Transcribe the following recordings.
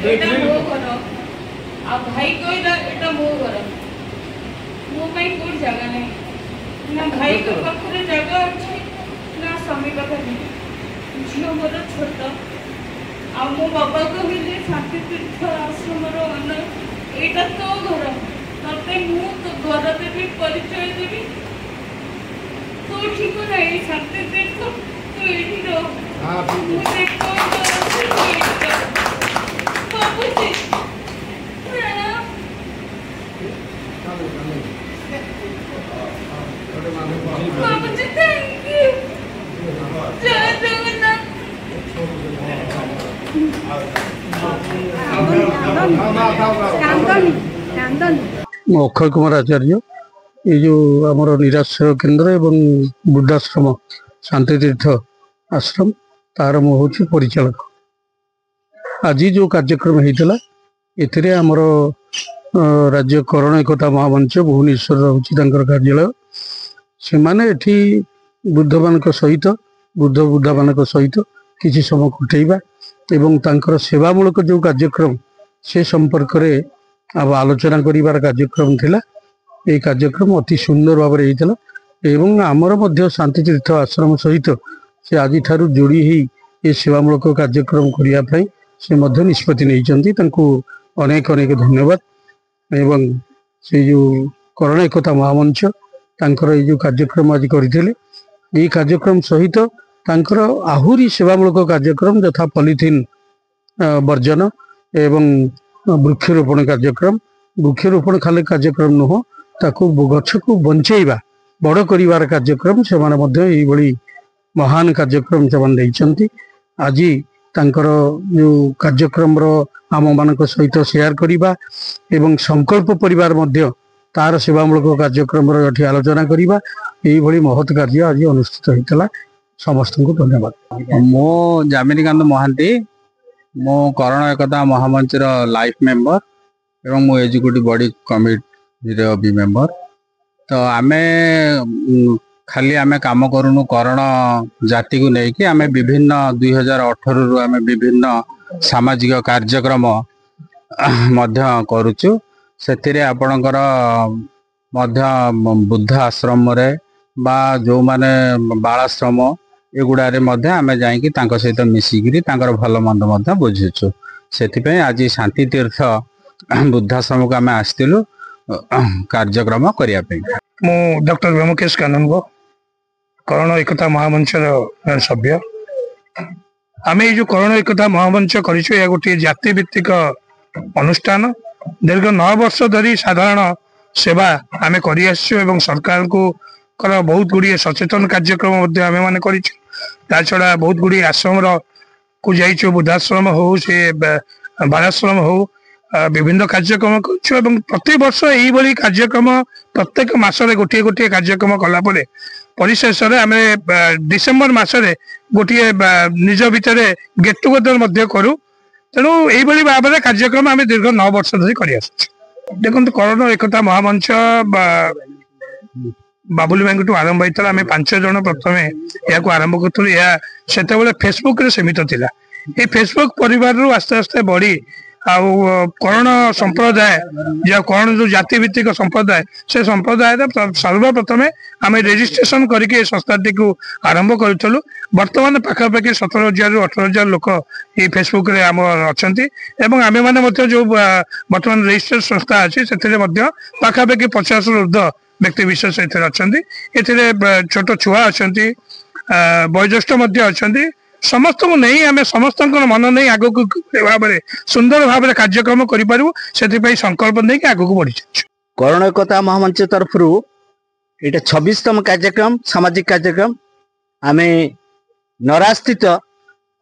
एटा मो घर आ भाई कहला एटा मो घर मो भाई कोई जगह नहीं ना भाई के पाखरे जगह अछि ना स्वामी पाखरे झियो मोर छोट आ मो बाबा कहले शांति तीर्थ आश्रम रो एटा तो घर तते मु तो घर देवी परिचय देवी तो ठीक नहीं शांति तीर्थ तो एठी रो मुझे बाबूजी बाबूजी थैंक यू जय जगन्नाथ अक्षय कुमार आचार्य ये जो आमर निराश्रय केन्द्र एवं वृद्धाश्रम शांति तीर्थ आश्रम तार मु हूँ परिचालक। आज जो कार्यक्रम होता एथिरे आमर राज्य करोना एकता महामंच भुवनेश्वर रोचे कार्यालय से माने एठी वृद्ध मान सहित वृद्ध वृद्धा मान सहित किसी समय कटेवा एवं तांकर सेवामूलक जो कार्यक्रम से संपर्क में अब आलोचना करिवार कार्यक्रम थिला। ये कार्यक्रम अति सुंदर भाव में होता एवं आमर मध्य शांति तीर्थ आश्रम सहित से आज ठारू जोड़ी ही ये सेवामूलक कार्यक्रम करने से मध्य निष्पत्ति नहीं अनेक अनेक धन्यवाद। एवं से जो करोना एकता महामंच तांकर ये जो कार्यक्रम आज करथिले ये कार्यक्रम सहित तांकर आहुरी सेवामूलक कार्यक्रम यथा पॉलीथीन वर्जन एवं वृक्षरोपण कार्यक्रम वृक्षरोपण खाली कार्यक्रम नुह ताकू गछ को बंचेवा बड़ करिवार कार्यक्रम से महान कार्यक्रम से आज तांकर जो कार्यक्रम आम मान सहित शेयर करवा एवं संकल्प परिवार मध्य तार सेवामूलक कार्यक्रम आलोचना करवा यही महत् कार्य आज अनुष्ठित होता। समस्त को धन्यवाद। मो जामिनीकांत महांती मो करोना एकता महामंच लाइफ मेंबर एवं मो एजुकेटिव बॉडी कमिटी भी मेंबर। तो आमे खाली आमे काम करूनु करोना जाति को लेकिन आमे विभिन्न 2018 रु आमे विभिन्न सामाजिक कार्यक्रम मध्य करूचु। सेतिरे आपणकर मध्य बुद्ध आश्रम रे बा जो माने बालाश्रम एगुड़े आमे जाइकी तांको सहित मिसिकी तांकर भल मंद मध्य बुझुचु। सेतिपई आज शांति तीर्थ बुद्धाश्रम को आमे आस्तिलु कार्यक्रम करिया पे। मु डॉक्टर ब्रह्मकेश कानूनगो करोना एकता महामंच सभ्य। आम ये जो करोना एकता महामंच करिछु या गोटे जाति भित्तिक अनुष्ठान दीर्घ 9 वर्ष धरी साधारण सेवा आमे करि आछू एवं सरकार को बहुत गुड़िए सचेतन कार्यक्रम आमे माने करिछु। ता छड़ा बहुत गुड़िए आश्रम को जाइछु बुद्धाश्रम हो से बालाश्रम हो विभिन्न कार्यक्रम करूँ। प्रति वर्ष यही कार्यक्रम प्रत्येक मासरे गोटे गोटे कार्यक्रम कलापर परिशेष आम डिसेम्बर मसरे गोटे निज भितर गेट टुगेदर करूँ। तेणु यही भाव में कार्यक्रम आम दीर्घ 9 वर्ष धरी कर देखो करोना एकता महामंच बाबुली भाई आरंभ होता आम 5 जन प्रथम या आरंभ करूँ। यह से फेसबुक सीमित थिला। ये फेसबुक परिवार रु आस्ते आस्ते बढ़ी करोना संप्रदाय जो करोना जो जाति भित्तिक संप्रदाय से संप्रदाय सर्वप्रथमे आम रेजिस्ट्रेशन करके संस्थाटी को आरंभ करूँ। बर्तमान पाखापाखि 17,000 रु 18,000 लोक ये फेसबुक रे आम अच्छा आम मैंने जो बर्तमान रेजिस्टर्ड संस्था अच्छी से पाखापाखि 50 रु ऊर्ध्व व्यक्ति विशेष ए छोट छुआ अच्छा वयोज्येष्ठ अच्छा समस्त को नहीं आम समस्त मन नहीं आग को भाव सुंदर भाव में कार्यक्रम करें संकल्प नहीं आग को बढ़ी। करोना एकता महामंच तरफ ये 26तम कार्यक्रम सामाजिक कार्यक्रम आम नरा स्थित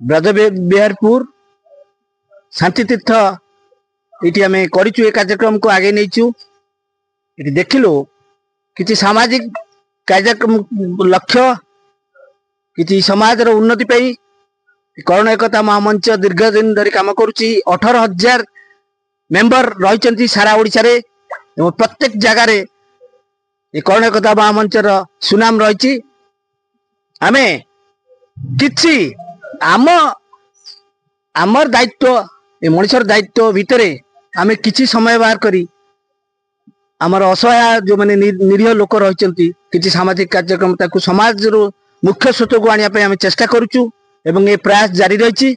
ब्रजबिहारपुर शांति तीर्थ ये आम करूँ। कार्यक्रम को आगे नहीं देखिलु किसी सामाजिक कार्यक्रम लक्ष्य किसी समाज उन्नति पाई करोना एकता महामंच दीर्घ दिन धरी काम करुच्ची। 18,000 मेंबर रही सारा ओडिशा रे प्रत्येक जगार करोना एकता महामंच सुनाम रही। आमे किछि आमर दायित्व ए मनुष्यर दायित्व भितर आम कि समय बाहर करी आमर असहाय जो मैंने निरीह लोक रही किसी सामाजिक कार्यक्रम ताकू समाज मुख्य स्रोत को आने आम चेष्टा करुचु एवं ये प्रयास जारी रही।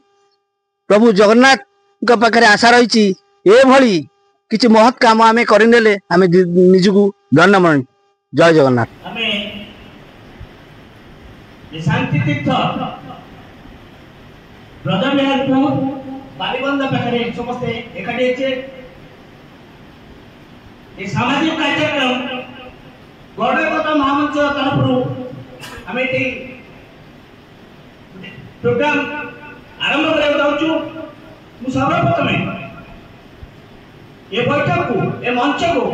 प्रभु जगन्नाथ पाखे आशा रही एभली किसी महत् काम आम करने आम निजको धन्य मन। जय जगन्नाथ। शांति तीर्थ ब्रजबिहारपुर बालीबंध पाखे समस्ते एकाठी ये सामाजिक कार्यक्रम गौरवता महामंच तरफ आम ये प्रोग्राम आरंभ करा सर्वप्रथम ये बैठक को ये मंच को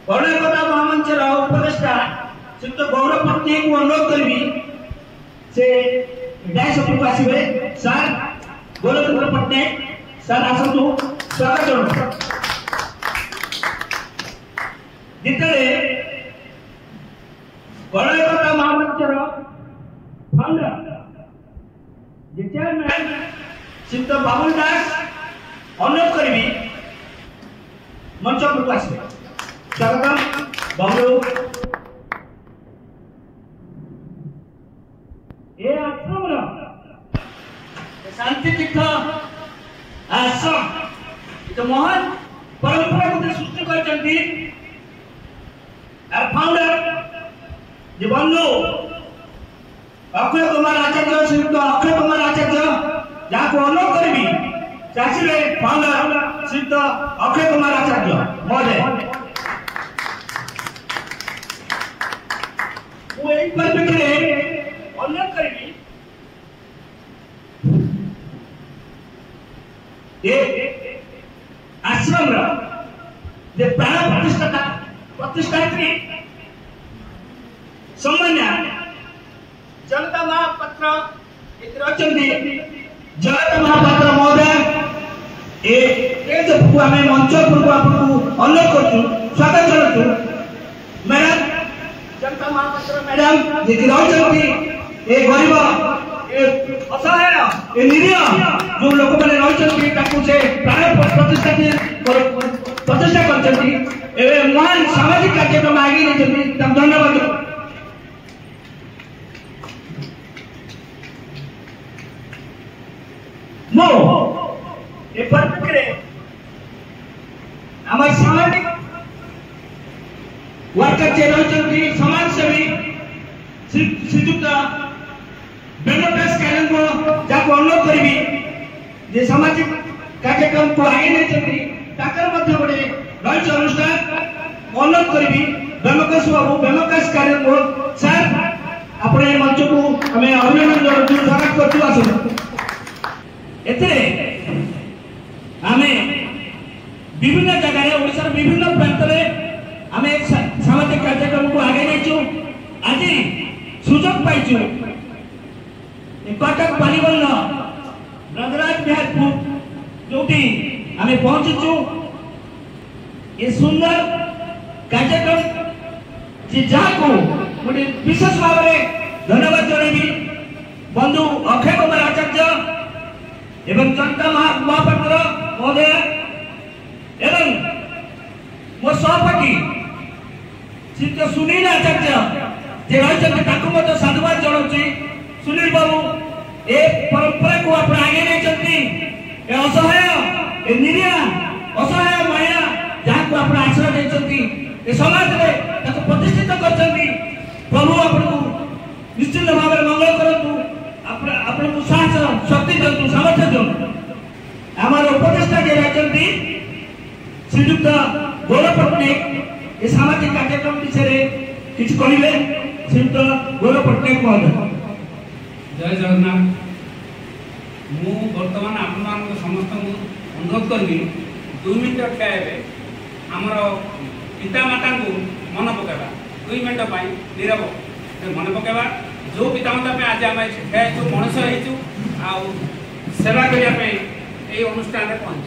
गौरवता महामंचर उपदेष्टा श्रीयुक्त गौरव पट्टनायक को अनुरोध करी से डैश उपरको आसवे। सर गौरव पट्टनायक सर आसतु स्वागत जनाऊँ। जितने गौरवता महामंचर फाउंडर चेयरमैन श्रीयुक्त बाबुल दास अनुरोध करी मंच उपरको आसवे। स्वागतम बाबुल। ये आश्रम शांति तीर्थ आश्रम तो महान परंपरा को सृष्टि करछंती और फाउंडर जे बंधु अक्षय कुमार आचार्य श्रीयुक्त अक्षय कुमार आचार्य जहाँ को अनुरोध करी चाषी फाउंडर श्रीयुक्त अक्षय कुमार आचार्य महोदय वो एक परिप्रेक्षी अनुरोध करी आश्रम प्राण प्रतिष्ठात्री सम्मान्य जनता महापात्र जनता महापात्र महोदय आम मंच पूर्व अनुरोध कर स्वागत जनाऊँ। मैडम जनता महापात्र मैडम जी रही गरीब असहाय निरीह जो लोक मैंने रही प्राण प्रतिष्ठा कर महान सामाजिक कार्यक्रम आगे नहीं धन्यवाद। मो ए परिप्रेक्षी आम सामाजिक वर्कर जे रही समाजसेवी श्रीयुक्त वेंकटेश कैरन को जाको अनुरोध करी जे सामाजिक कार्यक्रम को आगे नहीं गोटे रही अनुष्ठान अनुरोध करी वेंकटेश बाबू वेंकटेश कैरन को सर अपने मंच को आम अभिनंदन जनाऊँ स्वागत कर। आम विभिन्न जगह ओडिशा विभिन्न प्रांत में आम सामाजिक कार्यक्रम को आगे नहीं आज सुजोग पाइचु कटक बालीबंध ब्रजराज बिहारपुर जो आम पहुंचीचु ये सुंदर कार्यक्रम जी जहाँ को गोटे विशेष भाव में धन्यवाद जनइबी बंधु अक्षय कुमार आचार्य एवं जनता महापात्र महोदय एवं मो सहपाठी श्रीयुक्त सुनील आचार्य जे रही साधुवाद जनाऊँ। सुनील बाबू ए परंपरा को आप आगे नहीं असहाय निरीह असहाय महिला जहाँ को आप आश्रय देते समाज में प्रतिष्ठित कर प्रभु आपको निश्चित भाव में मंगल करूँ आपको साहस शक्ति दिंतु सामर्थ्य दिंतु। आम उपदेष्टा जे रही श्रीयुक्त गौरव पट्टनायक ये सामाजिक कार्यक्रम विषय किसी कहे श्रीयुक्त गौरव पट्टनायक महोदय। जय जगन्नाथ। मु बर्तमान आपण समस्त अनुरोध करी 2 मिनट ठिया आमर पिता माता को मन पकेबा 2 मिनट नीरव मन पकेबा जो पिता माता आज आम ठिया मनुष्य हो सेवा करने अनुष्ठान पहुंच।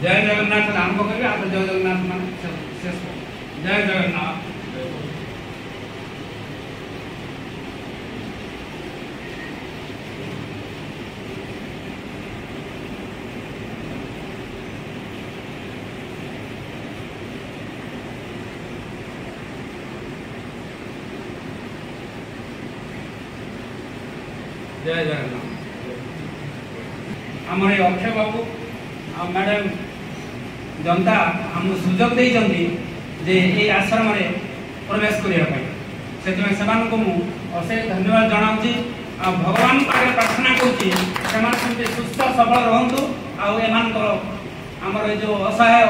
जय जगन्नाथ आरंभ करेंगे आप जय जगन्नाथ मान शेष जय जगन्नाथ। जय जगन्नाथ आमर ये अक्षय बाबू आ मैडम जनता आमको सुजोग देइछन्ति जे ये आश्रम रे प्रवेश करिया पाई सेति सेमानको मु अशेष धन्यवाद जनाउछि आ भगवान पाखे प्रार्थना करूछि सेमान समिति सुस्थ सबल रहंतु आ एमानकर आमर जो असहाय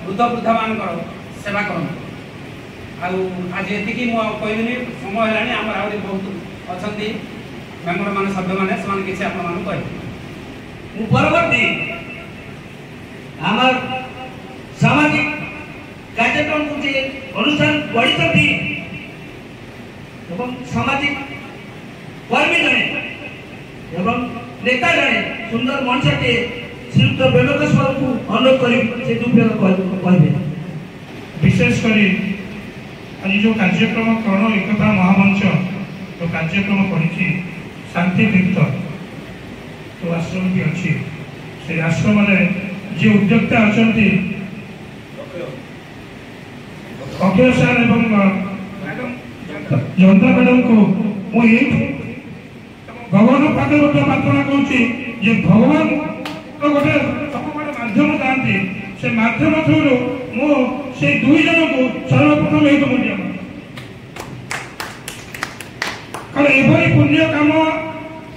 वृद्ध वृद्धा मानकर सेवा करंतु आज एतिकी मु कहबिनी समय हेलानी आमर आउरी बहुत अछंती मेंबर मान सभ्य माने समान किछि आपन मान कहि मु परवर्ती आमर सामाजिक कार्यक्रम कुछ अनुष्ठान गढ़ी एवं सामाजिक कर्मी जने एवं नेता जने सुंदर मनुष्यटे श्रीयुक्त बेलोकेश बाबू को अनुरोध करी से कहबे विशेषकर आज जो कार्यक्रम कर्ण एकता महामंच जो कार्यक्रम करी शांति तीर्थ तो आश्रम भी अच्छी से आश्रम जी उद्योक्ता अच्छा अक्षय सार एवं जनता मैडम को मुझे भगवान पाखे प्रार्थना करुँच भगवान तो गोटे सब माध्यम थाती से माध्यम थ्रु से दुई जन को सर्वप्रथम एक मुझे कारण एभली पुण्य काम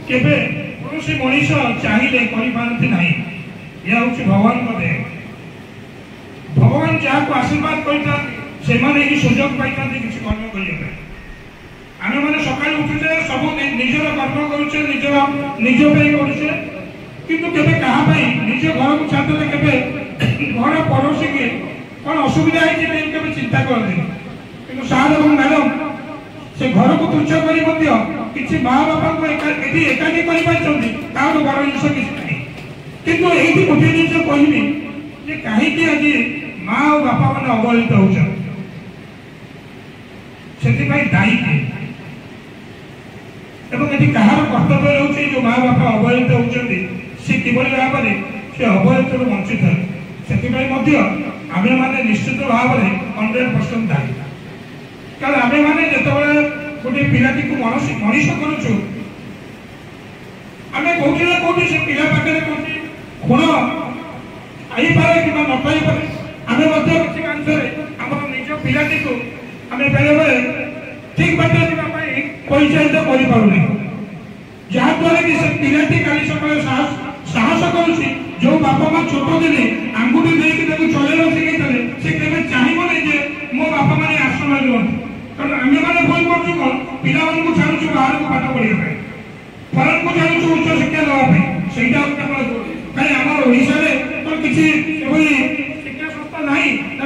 केबे कौन मनीष चाहिए करपारती ना यह हूँ भगवान दे भगवान जहाँ को आशीर्वाद करता से सुजोग पाई किसी कर्म करने आम मैंने सका उठुचे सब निजर कर्म करुचे निज करुचे किंतु केबे कहा निज घर को छाड़देले केबे घर पड़ोसी के कौन असुविधा है केबे चिंता करते किंतु सार और मैडम से घर को तुच्छ करी किसी माँ बापा को एकाठी कर बड़ जिन किसी नहीं किंतु ये गोटे जिन कहबी कहीं आज माँ और बापा मैंने अवहेलित होती दायी एवं ये कहार कर्तव्य रोचे जो माँ बापा अवहेलित होती सी कि भाव में से अवहेलित वंचित है से आम मैंने निश्चित भाव में 100% दायी कारण आम मैंने जो गोटे पिलाटी को मनीष करुचु आम कौटी ना कौटी से पिला पाखे कौटी गुण आई पारे कि न पाई पारे आम किसी अंशे आम निज पिलाटी को आम बेले बेले ठीक बाटे परिचालित करें जहाद्वारा कि से पिलाटी काली सकाल साहस करुच्ची जो बापा माँ छोट दिने आंगुठी देकर चलैवा शिखा से केवे चाहब नहीं मो बापा मैंने आश्रम रुहतु कारण आम मैंने भूल करूँ कौन पिला छाड़ू बाहर को पाठ पढ़ाई फरन को छाड़ू उच्च शिक्षा देवाई से कहीं आम ओडिशा तो किसी शिक्षा संस्था ना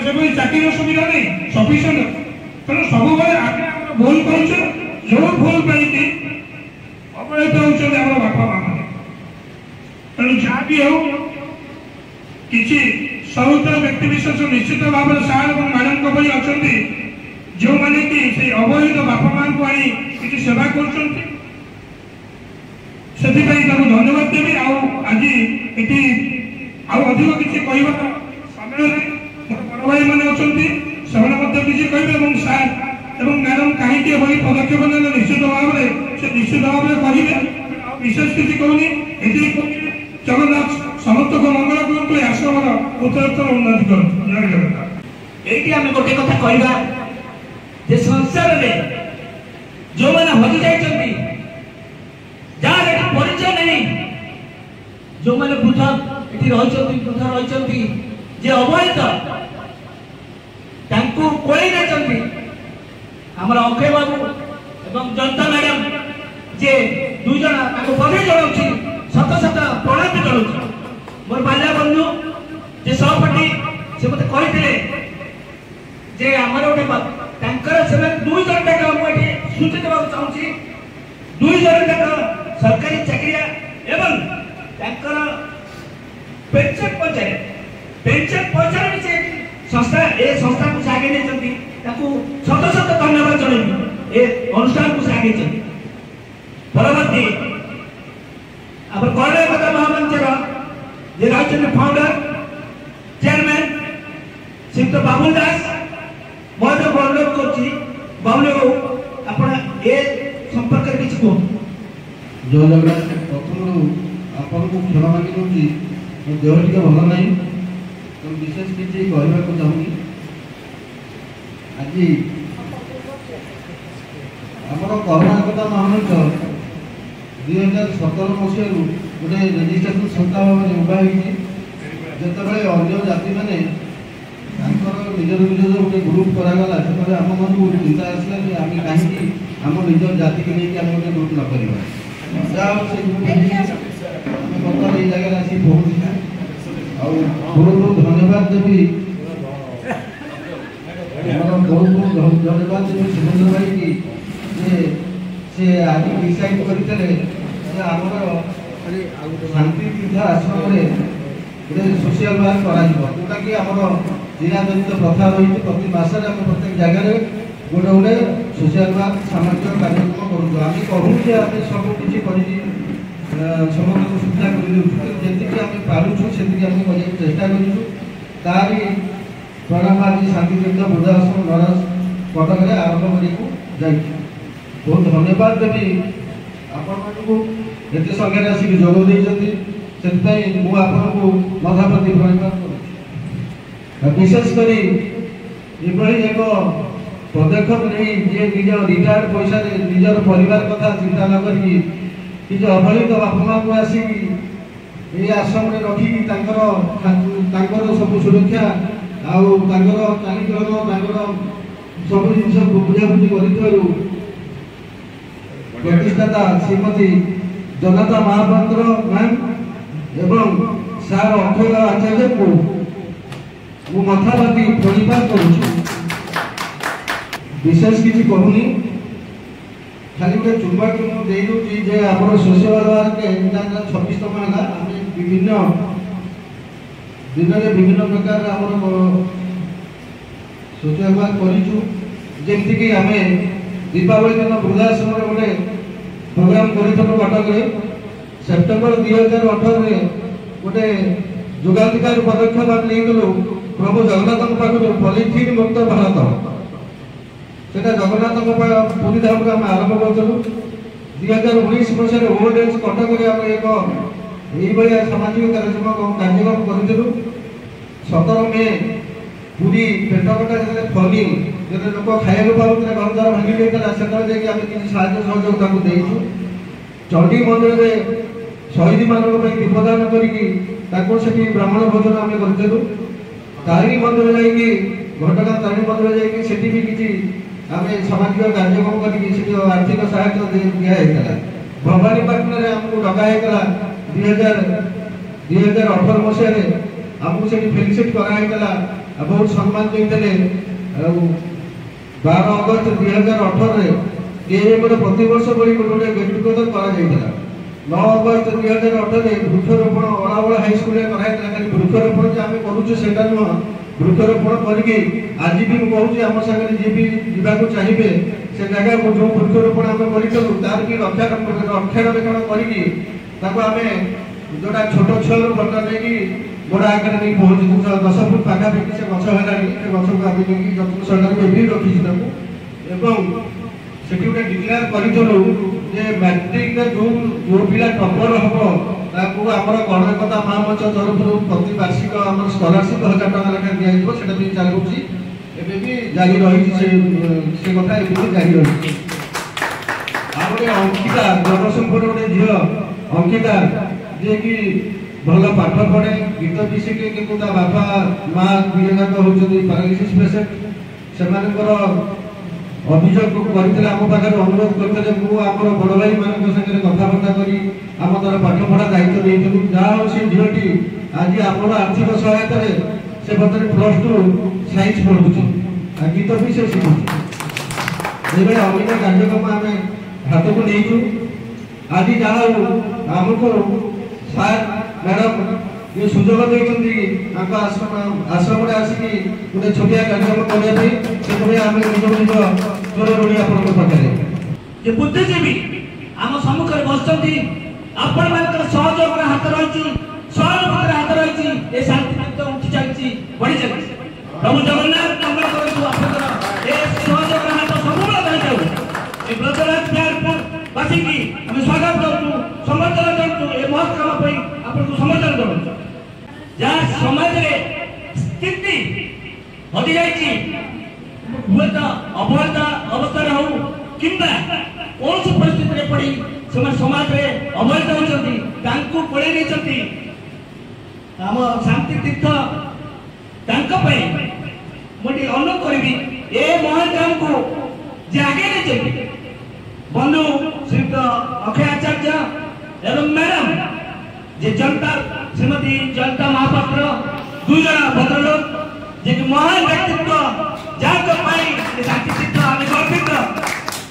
से चाकरी सुविधा नहीं सफिसीयंट तेणु सब भूल कर जो भूल पाई अवहेलित होती बापा माँ मैंने तेणु जहाँ भी हो किसी सौतर व्यक्ति विशेष निश्चित भाव में सार और मैडम भली अच्छा जो मैंने कि से अवहेलित बापा माँ को आनी किसी सेवा कर धन्यवाद देवी आज ये अधिक किसी कहवा समय बड़ भाई मैंने अच्छा से किसी कहे सार एवं मैडम कहीं पदक्षेप ने निश्चित भाव में से निश्चित भाव में कहे विशेष किसी कहूनी ये जगन्नाथ समस्त को मंगल करते आश्रम उत्तरोत्तर उन्नति करते जय जगन्नाथ ये गोटे कथा कहवा संसार में जो मैंने हजि जाती जार परिचय नहीं जो मैंने वृद्धा वृद्धा रही अवहेलित कोई आमर अक्षय बाबू एवं जनता मैडम जे दुई जन बधाई जनाऊँगी सत सत प्रणाम जनाऊँ मोर बाल्या बंधु जे सहपाठी से मत कही आमर गोटे दुई जन जाक मुझे सूचित देवा चाहूँगी दुई जन जाक सरकारी चाकरिया एवं पेंशन पैसा भी से संस्था ए संस्था को आगे नहीं शत शत धन्यवाद जनइबी ए अनुष्ठान को आगे परवर्ती आम कर्ण एकता महामंचर जे रही फाउंडर चेयरमैन श्रीयुक्त बाबुल दास बहुत अनुरोध कर बाबुल बाबू आप संपर्क किसी कहूँ जय जगन्नाथ प्रथम आपको क्षमा मांगी दूसरी मो देह टे भल ना तो विशेष किसी कहना चाहूँगी आज आमर करोना एकता महामंच 2017 मसीह गोटे रेजिस्ट्रेशन संस्था भाव में उभा होते अन्य जाति मैंने निजर निज गोटे ग्रुप करागला से आम मन को चिंता आसला कि आम कहीं आम निज जाति की लेकिन आम गोटे ग्रुप न कर बर्तमान ये जगह आसी पहुँचे बहुत धन्यवाद देवी बहुत धन्यवाद देवी सुरेंद्र भाई की से आज डिसाइड करते शांति तीर्थ आश्रम गोटे सोशियाल वर्क जोटा कि आम जिलाजनित प्रथा रही प्रति मासरे आम प्रत्येक जगह गोटे गोटे सोशियाल वर्क सामाजिक कार्यक्रम करूँ आम कहूँ आम सब किसी समस्त सुविधा कर आम पार्छू से चेष्टा करी प्रणाम आज शांति तीर्थ वृद्धाश्रम नरस कटक में आरंभ कर बहुत धन्यवाद देवी आपण संख्यार आसिक जोग देती आपको मधापति प्रणिपात कर विशेषकर ये एक पदक्षेप नहीं जी निज रिटायर्ड पैसा निजर परिवार कथा चिंता न करी किसी अवहेलित बापा माँ को आसिक ये आश्रम में रखिकी सब सुरक्षा चालीचलन सब जिन बुझाबुझी कर प्रतिष्ठाता श्रीमती जनता महापात्र मैम एवं सार अक्षय आचार्य को मु मथापति प्रणिपात करुछु विशेष किसी कहूनी खाली गोटे चुम्बक मुझे दूसरी जे आम सोशल के 26तम है आम विभिन्न दिन में विभिन्न प्रकार आम सोशल वर्क करमती आम दीपावली दिन वृद्धाश्रम गोटे प्रोग्राम करूँ कटक सेप्टेम्बर 2018 गोटे जुगाधिकार पदक्षेप आम नहीं प्रभु जगन्नाथ पाखु पॉलीथिन मुक्त भारत से जगन्नाथ पुरी धाम को आम आरंभ करूँ 2019 मसीह ओल्ड एज कटक आम एक सामाजिक कार्यक्रम करूँ 17 मे पूरी पेटकटा जो फनी जो लोक खाया पाते घर द्वार भांगी जाता से किसी सहयोग देचु चंडी मंदिर में शहीद मानों दीपदान करके ब्राह्मण भोजन आम करूँ तारिणी मंदिर जा घटगाँ तारिणी मंदिर जा किसी आम सामाजिक कार्यक्रम करके आर्थिक सहायता दिखाई भवानीपाटन में आमको डकाईला 2018 मसीह आमको से फेलिसिट कराईला बहुत सम्मान देते 12 अगस्त 2018 ये गोटे प्रतिवर्ष बड़ी गोटे गेट टुगेदर कर 9 अगस्त 2018 वृक्षरोपण अड़ावल हाईस्कल कराई खाली वृक्षरोपण जो आम करुचे से वृक्षरोपण करके आज भी मुझे आम सागर जी भी जावाक चाहिए से जगह को जो वृक्षरोपण आम करूँ तार भी रक्षारक्षण करके जोटा छोट छुआ बटा नहीं बड़ा आकार नहीं पहुँची 10 फुट पाखापाखि से गछ है गछ को आम जत्न सहकार भी रखी से गोटे डिक्लेयर करूँ मैट्रिक जो पिला टपर हम आम गणकता महामंच तरफ प्रति वार्षिक आम स्कॉलरशिप 1000 टका लेखा दिखाई भी चलुची एवं भी जारी रही से कथा एवं जारी रही गोटे अंकिता जगतसिंहपुर गोटे झील अंकिता जे कि भल पाठ पढ़े गीत भी शिखे कि बापा माँ दुईजाक होती पैरालिसिस पेसेंट से अभियोग करते आम पाखे अनुरोध करते मुझे बड़ भाई मान सागर कथबार्ता कर आम द्वारा पाठ पढ़ा दायित्व नहीं जहाँ से झीलटी आज आम आर्थिक सहायता से बर्तमान +2 साइंस पढ़ुची गीत भी से शिखुची ये अन्य कार्यक्रम आम हाथ को नहीं आज जहाँ आमको सार मैडम ये सुजोग देती आश्रम आसिक गोटे छोटिया कार्यक्रम करने आम निज निज स्वर ऋणी आपको पाखे बुद्धिजीवी आम सम्मुखें बसती आपण मान सहयोग हाथ रही सहयोग हाथ रही ये शांति उठी चलती बढ़ी चलती प्रभु जगन्नाथ मंगल करूँ आप सहयोग हाथ सब ब्रजराज बिहारपुर बासी आम स्वागत करूँ समाज रे स्थिति हटि जाइछि हुए तो अवहेला अवस्था हो किंबा कौन सी परिस्थिति रे पड़ी से समाज रे अवहेला होचंती तांको पळे नेचंती हम शांति तीर्थ तांको पई मोटी अनुरोध करबी ए महान काम को जे आगे नेचंती बंधु श्रीयुक्त अक्षय आचार्य एवं मैडम जे जनता श्रीमती जनता महापात्र दुई जना भद्रलोक जे महान व्यक्तित्व जाकर पाई शांति तीर्थ आम गर्वित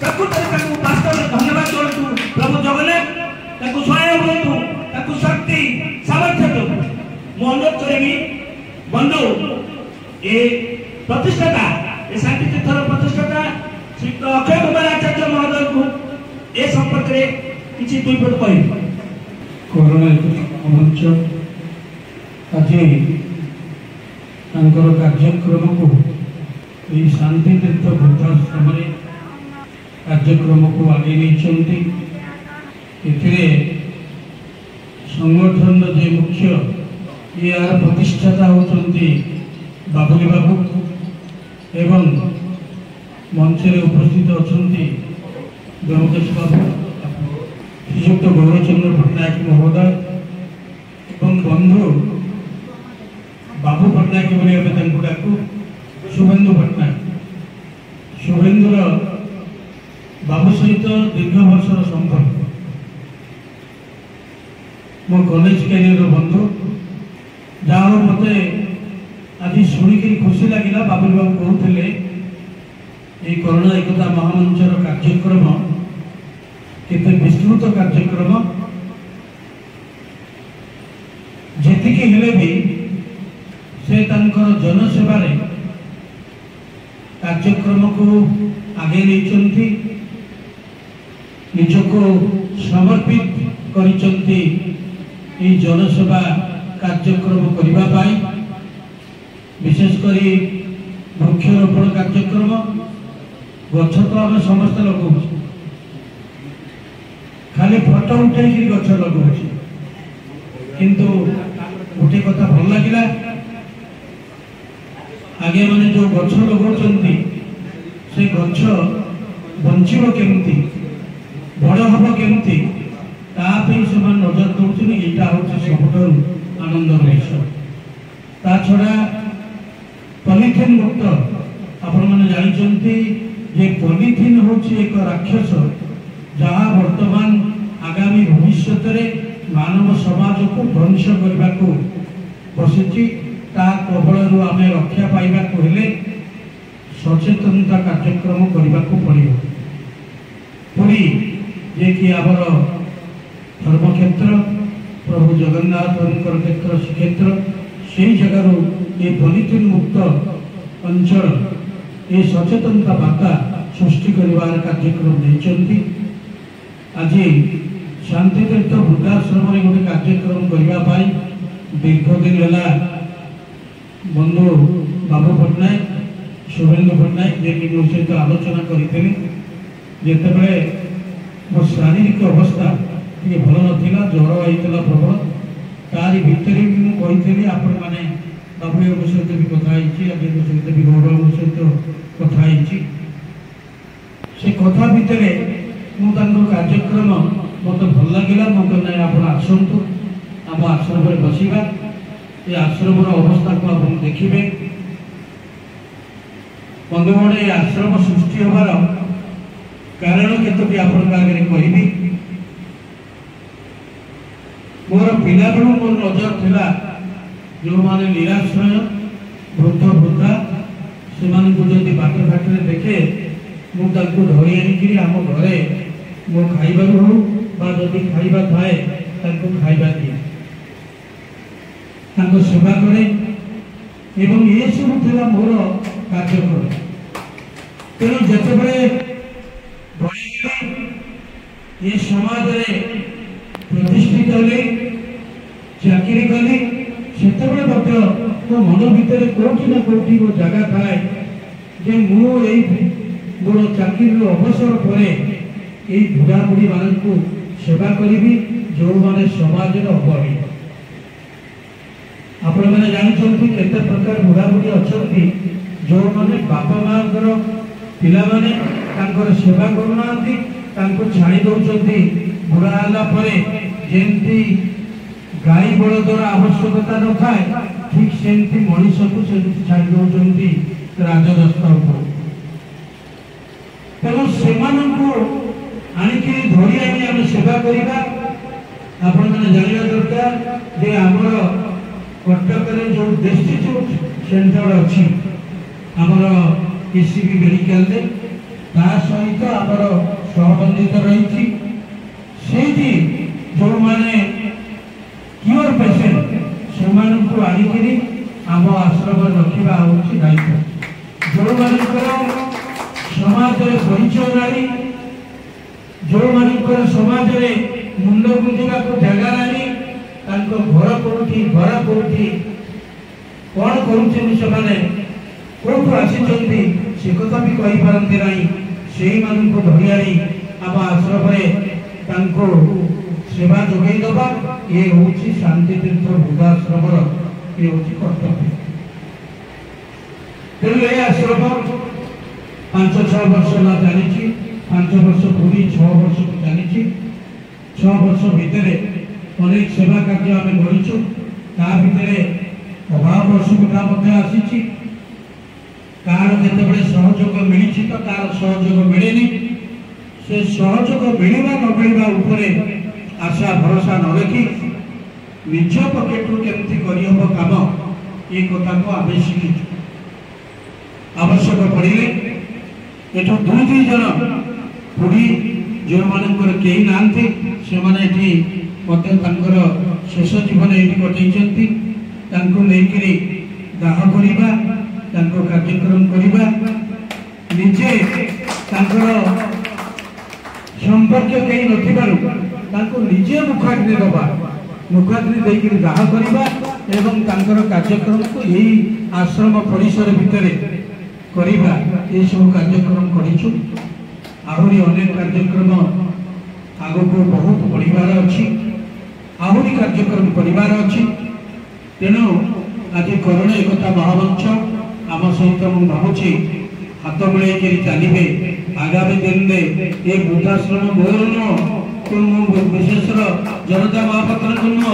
प्रकृति वास्तव में धन्यवाद जोड़ू प्रभु जगन्नाथ स्वयं हूँ शक्ति सामर्थ्य दो मु अनुरोध करी बंधु ये प्रतिष्ठाता ये शांति तीर्थर प्रतिष्ठाता श्री अक्षय कुमार आचार्य महोदय को ए संपर्क में किसी दुई पद कह कोरोना मंच आज कार्यक्रम को यही शांति तीर्थ वृद्धाश्रम कार्यक्रम को आगे नहीं संगठन जे मुख्य यार प्रतिष्ठाता होती बाबुली बाबू एवं मंच रे उपस्थित अच्छा ब्रह्मकेश बाबू श्रीयुक्त गौरचंद्र पट्टनायक महोदय एवं बंधु बाबू पट्टनायक बोले डाकू शुभेन्दु पट्टनायक शुभेन्दुर बाबू सहित दीर्घ वर्षर संपर्क मो कॉलेज कैरियर बंधु जहाँ मत आज शुणिक खुशी लगे बाबुल बाबू कहते ये कोरोना एकता महामंचर कार्यक्रम केते विस्तृत कार्यक्रम जेतिकी हेले भी से तांकर जनसेवा कार्यक्रम को आगे नहीं निजको समर्पित करिसंती ये जनसेवा कार्यक्रम करबा पाई विशेषकर वृक्षरोपण कार्यक्रम गछ तो आम समस्त लगौ खाली फोटो उठे गछ लगौ किंतु गोटे कथा भल लगे आगे मैंने जो गछ लगौंती से गछ बंचब केमती बड़ हम केमती से नजर दौर यहाँ हूँ सब आनंद विषय ता छड़ा पॉलिथिन मुक्त आपण मैंने जानते जे पॉलिथिन हूँ एक राक्षस जहाँ वर्तमान आगामी भविष्य मानव समाज को ध्वंस करने को बसी कबल आम रक्षा पाइबा हेले सचेतनता कार्यक्रम करने को पड़ो पुरी जे कि आमर धर्मक्षेत्र प्रभु जगन्नाथ क्षेत्र श्रीक्षेत्र से जगार ये पॉलिथिन मुक्त अंचल ये सचेतनता वार्ता सृष्टि कर कार्यक्रम नहीं आज शांति तीर्थ वृद्धाश्रम गोटे कार्यक्रम करने दीर्घ दिन है बंधु बाबू पट्टनायक शुभेन्दु पट्टनायक जे कि मो सहित आलोचना करते जितेबले मो शारीरिक अवस्था टे भल नाला ज्वर होता प्रबल तारी भितर मुझे आपण मैंने बाबू सहित भी कथा सहित भी गौरव सहित कथा से कथा भितर मुझे कार्यक्रम मत भल लगे मुझे आप आसतु आम आश्रम बसवा ये आश्रम अवस्था को आप देखिए बंधुगण ये आश्रम सृष्टि होवार कारण केतोटी आपण आगे कहबी मोर पिला बेलू मोर नजर थिला जो माने निराश्रय वृद्ध वृद्धा से जदि बाट घाटे देखे मुझे धरी आनिकी आम घरे मो खाइबार हो जदि खाइबा थाए खाइबा दिए सेवा करे एवं ये सब थिला मोर कार्यक्रम तेणु जितेबले ये समाज प्रतिष्ठित हेले चाकरी कली से मो मन भितर कौटी ना कौटी वो जगह थाए जे मोर चाकरी अवसर पर यही बुढ़ा बुढ़ी मान को सेवा करी जो माने समाज अवहेलित आपण मैंने जानते केते प्रकार बुढ़ा बुढ़ी अच्छा जो मैंने बापा माँ पिला माने सेवा करूना छाड़ी दौरान बुढ़ा है जमती गाई बलदर आवश्यकता न थाए ठीक सेमती मनीष को छाड़ी दौरान राजदस्ता तेणु से आणिकी धरी आम सेवा करवा आपण मैंने जानवा दरकार जे आमर कटक जो डिस्ट्रिक्ट सेंटर अच्छी आमर एसीबी मेडिकल सहित आमर सहबंधित रही जो माने क्योर पेसेंट से आणिकी आम आश्रम रखा हूँ दायित्व जो मानकर समाज परिचय नारी जो मानकर समाज मुंड गुंजा जगह नारी घर कौटी घर कौटी कौन करुने कौटू आसी से कथा भी कही पारती ना से धरी आम आश्रम सेवा जोगेदबा ये हूँ शांति तीर्थ वृद्धाश्रम ये हूँ कर्तव्य तेणु ये आश्रम 5-6 वर्ष ना चली 5 वर्ष पूरी 6 वर्ष को चली 6 वर्ष भितर अनेक सेवा कार्य आम करूँ भितर अभाव असुविधा आसी कार जिते सहयोग मिली तो कार सहयोग मिले से सहयोग मिलवा न मिलवा आशा भरोसा न रखी निज पकेटू केमती करहब काम ये कथा को आम शिखी आवश्यक पड़े एठू 2-3 जन बुढ़ी जो मानकर कहीं ना से मत शेष जीवन ये कटई दाह करवा कार्यक्रम करवा निजे संपर्क कहीं निजे मुखाग्नि दबा मुखाग्नि देकर दाह करवा एवं कार्यक्रम को यही आश्रम परिसर भितर करवा ये सब कार्यक्रम करूँ आहरी अनेक कार्यक्रम आग को बहुत बढ़ार अच्छी आहरी कार्यक्रम करार अच्छी तेणु आज करोना एक महामंच आम सहित मुझे भावुची हाथ मिलकर चलिए आगामी दिन में ये वृद्धाश्रम मोर विशेष जनता महापात्र नुह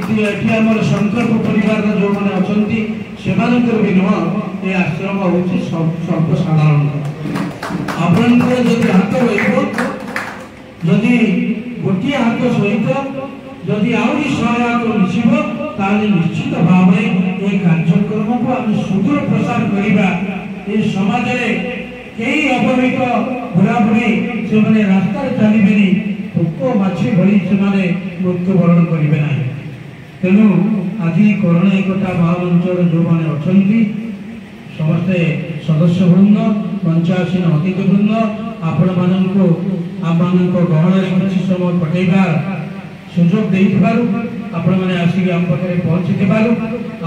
कि आम संकल्प परिवार जो मैंने अच्छा भी नुह ये आश्रम हूँ सर्वसाधारण आपण हाथ रही गोटे हाथ सहित जदि आहरी 100 हाथ मिशिब ताले निश्चित भाव ये कार्यक्रम को आम सुदूर प्रसार करवा ये समाज कई अवहित बुढ़ा बुढ़ी से रास्ता चलिए भोक माछी भली से मृत्युवरण करेंगे ना तेणु आज करोना एकता महामंचर जो मैंने अच्छा समस्ते सदस्य वृंद पंचायत अतिथि वृंद आपण आम गहन किसी समय कटेबार सुजोग आपण मैंने आसिक आम पाखे पहुँची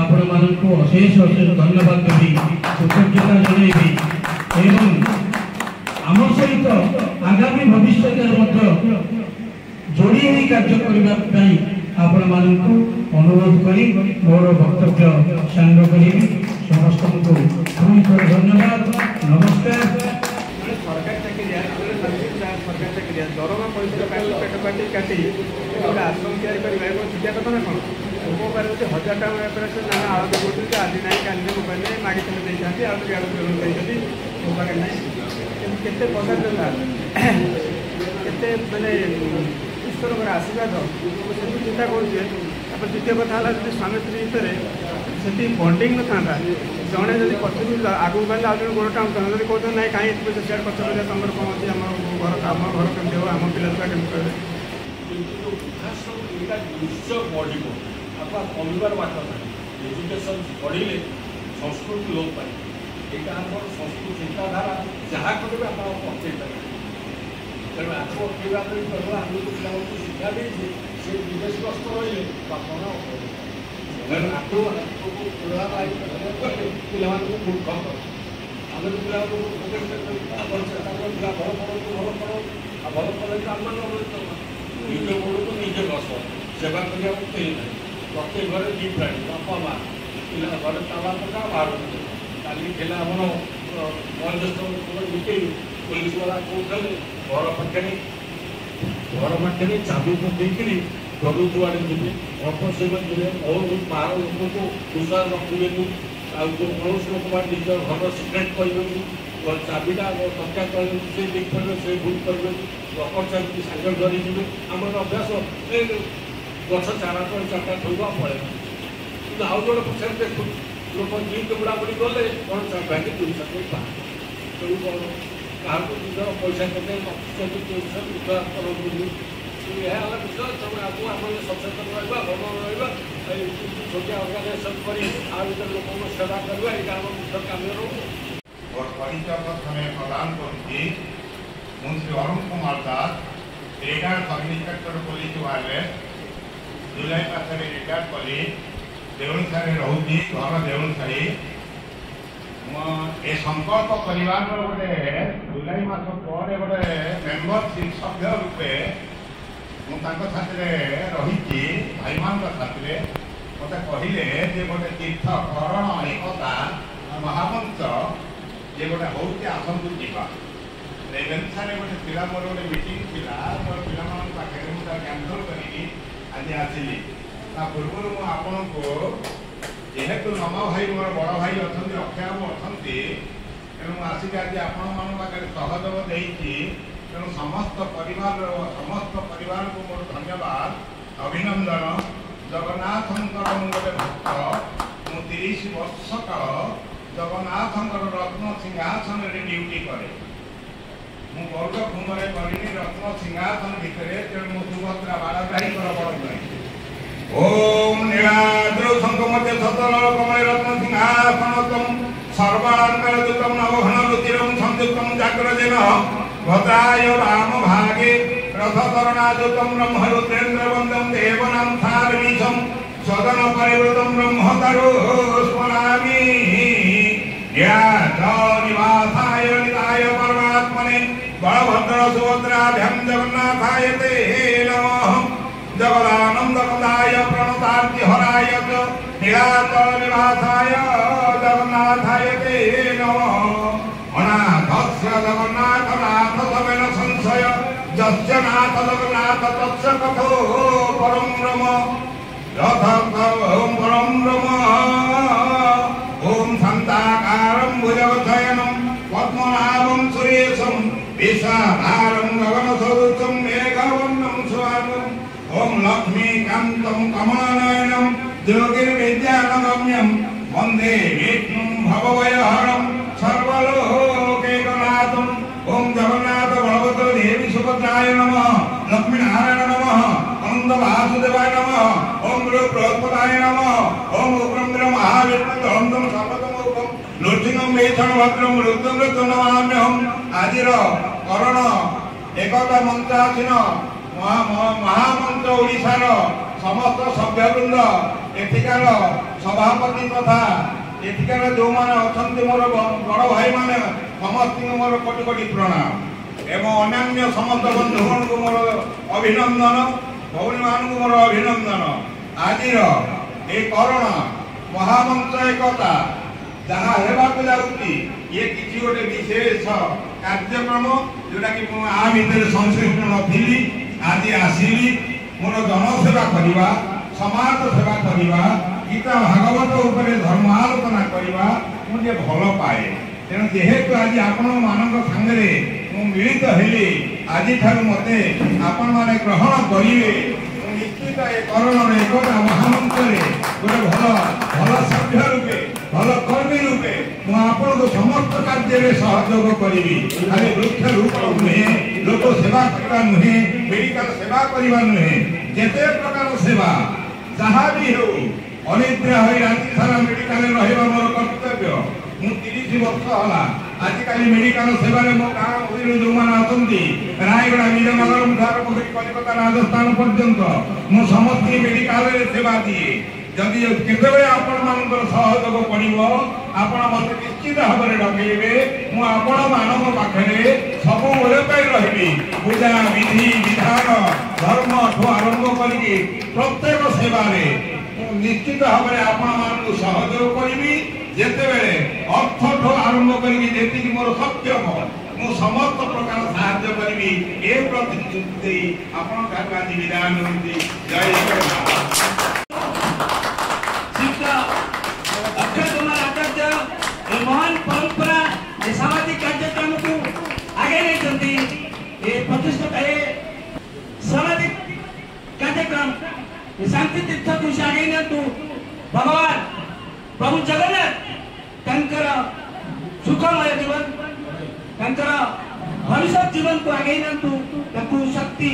आपण मानू अशेष अशेष धन्यवाद देवी कृतज्ञता जनइबी एवं आम सहित आगामी भविष्य जोड़ी ही कार्य करने आपण मानू अनुरोध करी मोर वक्तव्य सांग करी समस्त को पुणी थोड़ा धन्यवाद नमस्कार। सरकारी चाकरिया दरमा पैसा पेट काटी काटी गोटे आश्रम तैयारी छिटिया कथा ना कौन लोक पारे 1000 टाइम ऑपरेशन ना आड़ बोलते आज ना काली मोबाइल नहीं मागी देते आगे मोबाइल नहीं केते पदार्थ केते माने ईश्वर आशीर्वाद से चिंता करुचे द्वितीय कथा है स्वामी स्त्री भितर से बंडिंग न था जड़े जब पचर आगू गले आज गोड़ टाँग जब कहते ना कहीं पैसा सेयार खर्च कर तुम कौन अच्छी आम घर केमती हो आम पिला छुआ केमती करें निश्चय बढ़ कमिबार बाट ना एजुकेशन पढ़े संस्कृति लोप पाए यहाँ आम संस्कृति चिंताधारा जहाँ करेंगे आप पहुँचे पारे तेणु आगे अटकेगा केवल आम पिला शिक्षा देती से विदेश ग्रस्त रही बापा आगे पिला मूर्ख आम पिला भल भल भल भल कले आम निज गोड़ को निजे बस सेवा करने ना प्रत्येक घर दी प्राणी बापा माँ पिला घर ताला पका बाहर काली थे आम वयोज्येष्ठ लुके पुलिस वाला कौन घर पाखे चाबी देकर घर जुआड़े जी अपसेवन और बाहर लोक को विश्वास रखिए कौन लोक मैंने निज घर सिक्रेट कह चाबीटा टंका कह से देखिए से भूल करेंगे लकर चाबी साइकेल धरी जी आम अभ्यास गछ चारा तो चार्टा थोड़ा पड़े कि आउ जो पचार देखु लोक जीत बुढ़ाबुढ़ी गले कौन बैंक दुईश तेणु कौन क्या निजर पैसा केते विश्वास करूँ यह विषय तुम आगे आम सचेतन रहा भल रहा छोटिया अर्गानाइजेसन कर लोक सेवा करवा ये आम मुख्य काम रोक और परिचय प्रथम प्रदान करुच्ची Shri Arun Kumar Das retired sub inspector police wireless जुलाई मास रिटायर्ड कली देउलसारी रोची घर देउलसारी ए संकल्प परिवार गोटे जुलाई मास पर गोटे मेम्बरशिप सभ्य रूपे मुझे रही भाई मान साथी मत कहले गोटे तीर्थ करण एकता महामंच ये गोटे हूँ आसतु जा रेवेन्सा गोटे पिला मोर गोटे मीटिंग था मोर पाखे मुझे कैंसल करी आज आसली पूर्व मुझे को जेहेतु नम भाई मोर बड़ भाई अच्छा रक्षा बाबू अच्छा तेणु आसिक आज आपण पाखे सहयोग देती तेणु समस्त परिवार को मोर धन्यवाद अभिनंदन जगन्नाथ गोटे भक्त मु 30 वर्ष काल जगन्नाथ रत्न सिंहासन ड्यूटी करे गौर कुंभरे करी रत्न सिंहासन भितर तेणु सुभद्रा बालाग्राही बड़ ओम नीलाद्रौ शंखमध्य सतल कमल रत्न सिंहासन सर्वालंकारयुक्तं नवघन रुचिरं संयुक्तं जाग्रजेन भद्राय राम भागे रथतरणायुक्तं ब्रह्मरुद्रेन्द्र वन्दं देवनां सारमीशं सदन परिवृतं ब्रह्मतरो स्मरामि निवासाय निताय परमात्मने बलभद्र सुभद्राभ्यां जगन्नाथाय ते नमः जगदानंदकदाय प्रणतार्तिहराय च नीलाचल निवासाय जगन्नाथाय ते नमः अनाथस्य जगन्नाथ नाथ समेन संशय जस्य नाथ जगन्नाथ तस्य कथो परम ब्रह्म ओम परम ब्रह्म ओम शांताकारं भुजगशयनं पद्मनाभं सुरेशं विश्वाधारं गगनसदृशं मेघवर्णं सुवर्णं ओम लक्ष्मीकान्तं कमलनयनं ज्योतिर्विद्यानगम्यं वन्दे विष्णुं भवभयहरं सर्वलोकैकनाथं ओम जगन्नाथ बलभद्र देवी सुभद्राय नमः लक्ष्मीनारायण नमः अनंत वासुदेवाय नमः ओम गुरु बृहस्पताय नमः ओम उग्रं महाविष्णु दहंतं सर्वतमोकं नृसिंहं वेषं भद्रं रुद्रं नमाम्यहम् आजिर करण एकता मंचासीन महामंच ओडिशार समस्त सभ्यवृंद एठिकार सभापति तथा एठिकार जो मैंने अच्छा मोर बड़ भाई मैंने समस्त मोर कोटि कोटि प्रणाम एवं अन्य समस्त बंधुगण को मोर अभिनंदन भौणी मान मोर अभिनंदन आज ये करण महामंच एकता जहाँ हेबाक जाऊँगी ये किसी गोटे विशेष कार्यक्रम जोटा कि आ भितर संश्लिष्ट नथिली आज आसिली मोर जनसेवा करवा समाज सेवा करवा गीता भागवत उपरे धर्म आलोचना करवा मुझे भल पाए तेणु जेहेतु आज आपण मान सांगे मिलित हेली आज मत आपण मैंने ग्रहण करेंगे निश्चित ए करण एकता महामंच गोटे भल सभ्य रूपे भल कर्मी रूपे मुझे समस्त कार्य सहयोग करी खाली वृक्ष रूप नुहे लोक सेवा करवा नुहे मेडिकल सेवा करवा नुहे जेते प्रकार सेवा जहाँ भी हो अनिद्रा हो राति सारा मेडिकल रहा मोर कर्तव्य मु 30 वर्ष है आजिकल मेडिकल सेवा मो गाँव जो मैंने अच्छा रायगढ़ वीरनगर ठार कलिकता राजस्थान पर्यंत मु समस्त मेडिकल सेवा दिए जदि केतबे आपण मानकर सहयोग पड़ो आपण मत निश्चित भाव में डकइबे मु आपण मान पाखे सब रही पूजा विधि विधान धर्म ठू आरंभ करके प्रत्येक सेवारे निश्चित भाव में आपण सहयोग करी जितेबले अर्थठू आरंभ करी मोर सक्षम मु समस्त प्रकार साहाय्य करी ए प्रतिश्रुति आपण आज विदाय नौती। जय जगन्नाथ। अक्षय कुमार आचार्य महान परंपरा सामाजिक कार्यक्रम को आगे नहीं प्रतिष्ठा सामाजिक कार्यक्रम शांति तीर्थ को आगे नहीं भगवान प्रभु जगन्नाथ सुखमय जीवन भविष्य जीवन को आगे नहीं शक्ति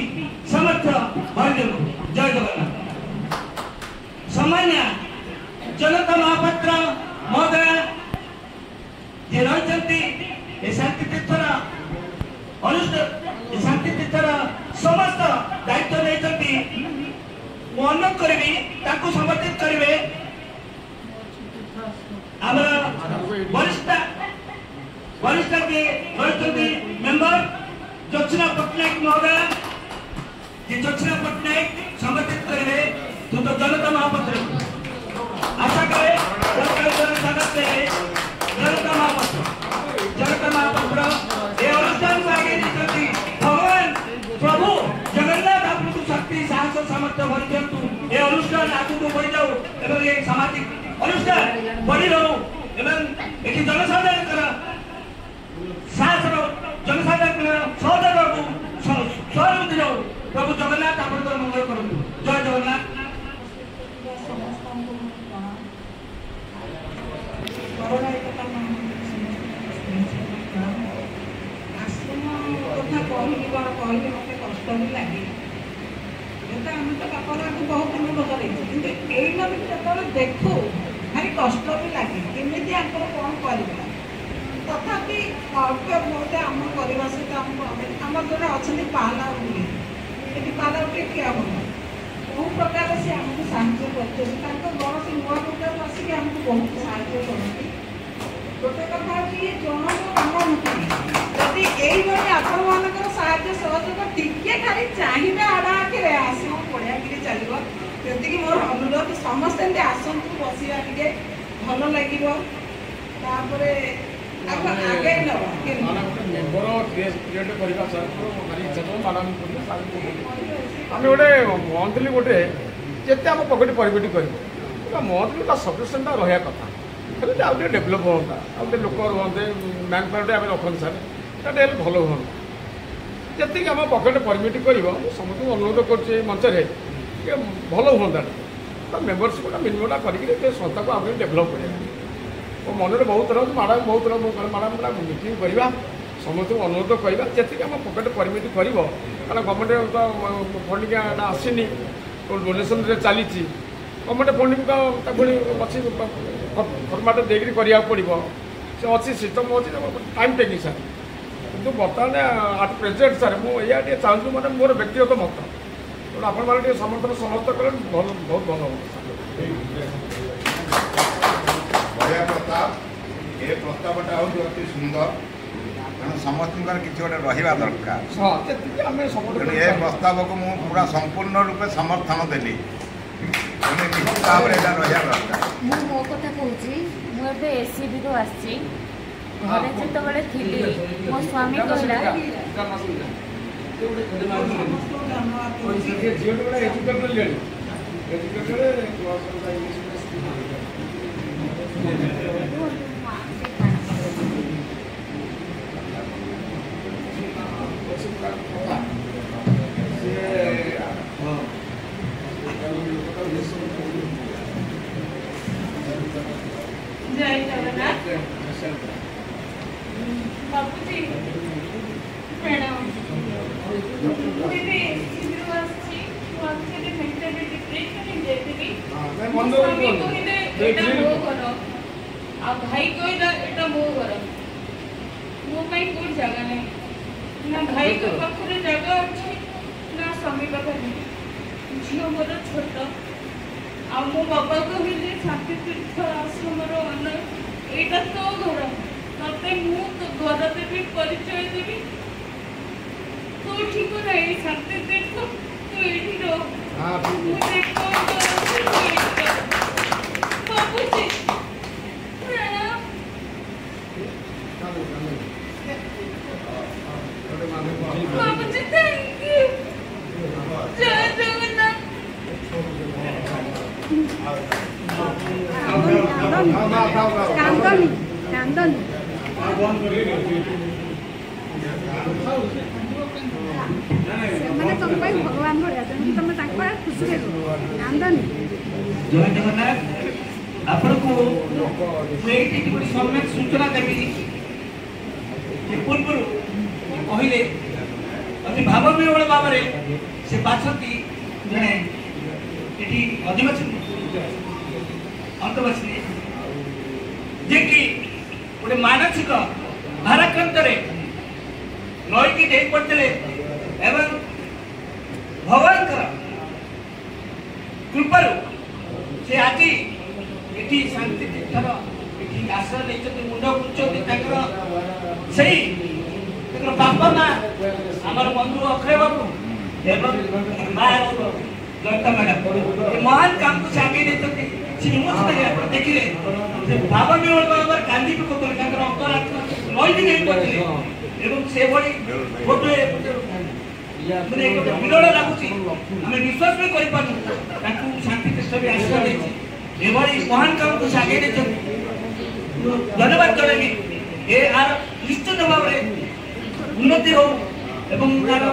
समर्थ भर जय जगन्नाथ। सामान्य जनता महापात्र महोदय जे रही शांति तीर्थर अनुष्ठान शांति तीर्थर समस्त दायित्व नहीं अनुरोध करी समर्थित करेंगे वरिष्ठ के रही मेंबर ज्योत्सना पट्टनायक महोदय जी ज्योत्सना पट्टनायक समर्थित करेंगे तो जनता महापात्र आशा करे जनता महापात्र ये अनुष्ठान को आगे नहीं भगवान प्रभु जगन्नाथ आपको शक्ति साहस सामर्थ्य भरी दिंतु ये अनुष्ठान आगू बढ़ी जाऊ एवं ये सामाजिक अनुष्ठान बढ़ी रहू एवं ये जनसाधारण साहस जनसाधारण सहयोग को सहयोग जाऊ प्रभु जगन्नाथ आप मंगल करूँ। जय जगन्नाथ। कहले मत कष्ट भी लगे आम तो बापा बहुत दिन बदल जो देखू भारी कष्ट भी लगे केमी आंकर कौन कर तथापि अल्प बहुत आम करवा सहित आम जो अच्छा पाला ये पाला उठे क्या हो बहु प्रकार से आमको साहय कर घर से नुआ प्रकार आसिक आमको बहुत साहय करती गोटे कथा ये जन काम नुहे जदि यही आपण मान साहय सहयोग टिके खाली चाहिए आड़ा आखिर आस बढ़िया कि चलो जी मोर अनुरोध समस्ते आसतु बसवा टे भल लगे आगे आम गोटे मंथली गोटे जिते आम पकेट परिमिट कर मंथली सफिसीयंट रहा कथा खाली आउ डेभलप हाँ आउ लोक रुहते मैन पावर आम रखते सारे भल हाँ जी आम पकेट परमिट कर समस्त अनुरोध कर मंच भल हाँ मेम्बरशिप मिनिमटा करके संस्था को आम डेभलप कर मन में बहुत तरह मैडम बहुत तरह मैडम मीटिंग करवा समस्त अनुरोध करवा जी आम पकेट परमिट कर गवर्नमेंट तो फंडिंग आसनी डोनेसन चली गवर्नमेंट फंडिंग तो अच्छी फर्माट देकर करा पड़ो से अच्छी सिस्टम अच्छी टाइम टेकिंग सार कि बर्तमान आट प्रेजेंट सार मुझे चाहूँ मैंने मोर व्यक्तिगत मत तो आप समर्थन समस्त कले बहुत भल बढ़िया प्रस्ताव ये प्रस्तावटा हूँ अति सुंदर तेणु समस्त किसी गोटे रहा दरकार ये प्रस्ताव को मुझे पूरा संपूर्ण रूपे समर्थन देली निश्चित भाव में रहा दरकार मो कथा कहूँ मुझे एससीबी को आसी घरे जिते थी मो स्वामी जय जगन्नाथ बाबूजी प्रणाम भाई को मो घर मो कोई जगह नहीं ना भाई को पाखे जगह अच्छी ना स्वामी पाखे झील मोर छोट आ मो बाबा कहले शांति तीर्थ आश्रम यहाँ तो घर ते मु घर देवी परिचय देवी तो ठीक ना शांति तीर्थ ଏଇଠି ରହ। ମୁଁ ଯେପର୍ଯ୍ୟନ୍ତ ଅଛି ତୁ ଏଇଠି ରହ। ଭାବୁଛି ଭାବୁଛି ଥ୍ୟାଙ୍କ ୟୁ। ଜୟ ଜଗନ୍ନାଥ। କାନ୍ଦନି କାନ୍ଦନି ସେମାନେ ତମ ପାଇଁ ଭଗବାନ ଭଳିଆ ତେଣୁ ତମେ ତାଙ୍କ ପାଇଁ ଖୁସିରେ ରୁହ କାନ୍ଦନି। ଜୟ ଜଗନ୍ନାଥ। ଆପଣଙ୍କୁ ଏଇଠି ଗୋଟେ ସମ୍ମାନ ସୂଚନା ଦେବି ଯେ ପୂର୍ବରୁ କହିଲେ ଅତି ଭାବବିହ୍ୱଳ ଭାବରେ ସେ ବାଛନ୍ତି ଜଣେ ଏଠି ଅଧିବାସୀ ଅନ୍ତବାସୀ ଯିଏକି ଗୋଟେ ମାନସିକ ଭାରାକ୍ରାନ୍ତରେ ନଈକି ଡେଇଁ ପଡ଼ିଥିଲେ ଏବଂ ଭଗବାନଙ୍କର କୃପାରୁ ସେ ଆଜି ଏଠି ଶାନ୍ତି ତୀର୍ଥର ଏଠି ଆଶ୍ରୟ ନେଇଛନ୍ତି, ମୁଣ୍ଡ ଗୁଞ୍ଚନ୍ତି। ତାଙ୍କର ସେଇ ତାଙ୍କର ବାପା ମା ଆମର ବନ୍ଧୁ ଅକ୍ଷୟ ବାବୁ ଏବଂ ମା ଜୟତା ମ୍ୟାଡାମ ଏ ମହାନ କାମକୁ ସେ ଆଗେଇ ନେଇଛନ୍ତି। ସେ ଇମୋସନାଲି ଆପଣ ଦେଖିଲେ ସେ ଭାବ ବିହ୍ୱଳ ଭାବରେ କାନ୍ଦି ପକାଉଥିଲେ। ତାଙ୍କର ଅନ୍ତରାତ୍ମା ନଈକି ନେଇ ପଡ଼ିଥିଲେ ଏବଂ ସେଭଳି ଗୋଟେ ମାନେ ଗୋଟେ ବିରଳ ଲାଗୁଛି। ଆମେ ବିଶ୍ୱାସ ବି କରିପାରୁନୁ ତାଙ୍କୁ ଶାନ୍ତି ତୀର୍ଥ ବି ଆଶ୍ରୟ ଦେଇଛି। ଏଭଳି ମହାନ କାମକୁ ସେ ଆଗେଇ ନେଇଛନ୍ତି। ଧନ୍ୟବାଦ ଜଣାଇବି। ଏ ଆର ନିଶ୍ଚିତ ଭାବରେ ଉନ୍ନତି ହଉ ଏବଂ ତାର